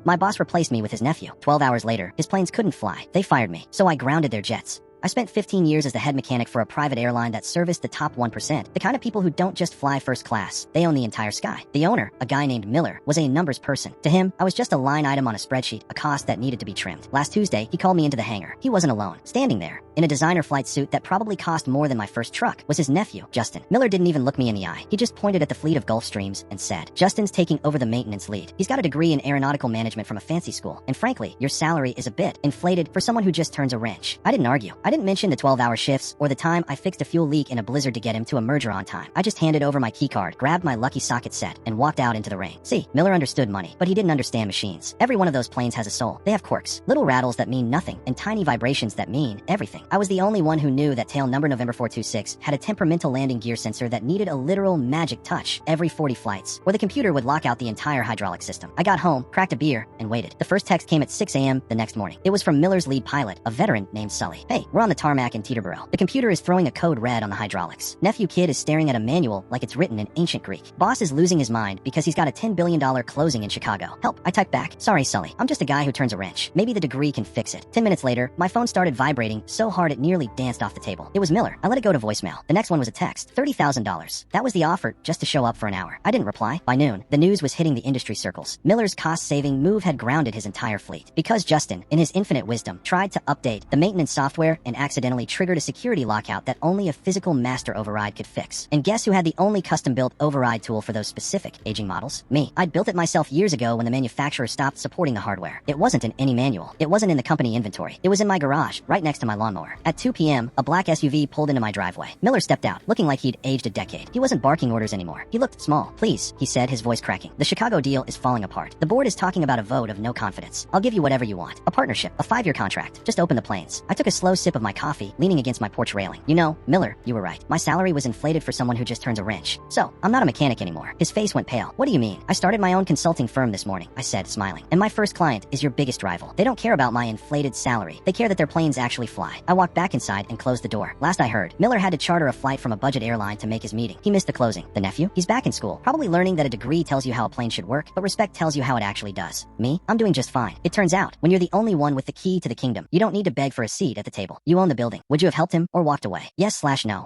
My boss replaced me with his nephew. 12 hours later, his planes couldn't fly. They fired me, so I grounded their jets. I spent 15 years as the head mechanic for a private airline that serviced the top 1%, the kind of people who don't just fly first class, they own the entire sky. The owner, a guy named Miller, was a numbers person. To him, I was just a line item on a spreadsheet, a cost that needed to be trimmed. Last Tuesday, he called me into the hangar. He wasn't alone. Standing there, in a designer flight suit that probably cost more than my first truck, was his nephew, Justin. Miller didn't even look me in the eye. He just pointed at the fleet of Gulfstreams and said, "Justin's taking over the maintenance lead. He's got a degree in aeronautical management from a fancy school, and frankly, your salary is a bit inflated for someone who just turns a wrench." I didn't argue. I didn't mention the 12-hour shifts or the time I fixed a fuel leak in a blizzard to get him to a merger on time. I just handed over my key card, grabbed my lucky socket set, and walked out into the rain. See, Miller understood money, but he didn't understand machines. Every one of those planes has a soul. They have quirks, little rattles that mean nothing, and tiny vibrations that mean everything. I was the only one who knew that tail number November 426 had a temperamental landing gear sensor that needed a literal magic touch every 40 flights, or the computer would lock out the entire hydraulic system. I got home, cracked a beer, and waited. The first text came at 6 a.m. the next morning. It was from Miller's lead pilot, a veteran named Sully. "Hey, we're on the tarmac in Teterboro. The computer is throwing a code red on the hydraulics. Nephew kid is staring at a manual like it's written in ancient Greek. Boss is losing his mind because he's got a $10 billion closing in Chicago. Help." I typed back, "Sorry, Sully. I'm just a guy who turns a wrench. Maybe the degree can fix it." 10 minutes later, my phone started vibrating so hard it nearly danced off the table. It was Miller. I let it go to voicemail. The next one was a text. $30,000. That was the offer just to show up for an hour. I didn't reply. By noon, the news was hitting the industry circles. Miller's cost-saving move had grounded his entire fleet. Because Justin, in his infinite wisdom, tried to update the maintenance software and accidentally triggered a security lockout that only a physical master override could fix. And guess who had the only custom-built override tool for those specific aging models? Me. I'd built it myself years ago when the manufacturer stopped supporting the hardware. It wasn't in any manual. It wasn't in the company inventory. It was in my garage, right next to my lawnmower. At 2 p.m., a black SUV pulled into my driveway. Miller stepped out, looking like he'd aged a decade. He wasn't barking orders anymore. He looked small. "Please," he said, his voice cracking. "The Chicago deal is falling apart. The board is talking about a vote of no confidence. I'll give you whatever you want. A partnership, a 5-year contract. Just open the planes." I took a slow sip of my coffee, leaning against my porch railing. "You know, Miller, you were right. My salary was inflated for someone who just turns a wrench. So, I'm not a mechanic anymore." His face went pale. "What do you mean?" "I started my own consulting firm this morning," I said, smiling. "And my first client is your biggest rival. They don't care about my inflated salary. They care that their planes actually fly." I walked back inside and closed the door. Last I heard, Miller had to charter a flight from a budget airline to make his meeting. He missed the closing. The nephew? He's back in school, probably learning that a degree tells you how a plane should work, but respect tells you how it actually does. Me? I'm doing just fine. It turns out, when you're the only one with the key to the kingdom, you don't need to beg for a seat at the table. You own the building. Would you have helped him or walked away? Yes/no.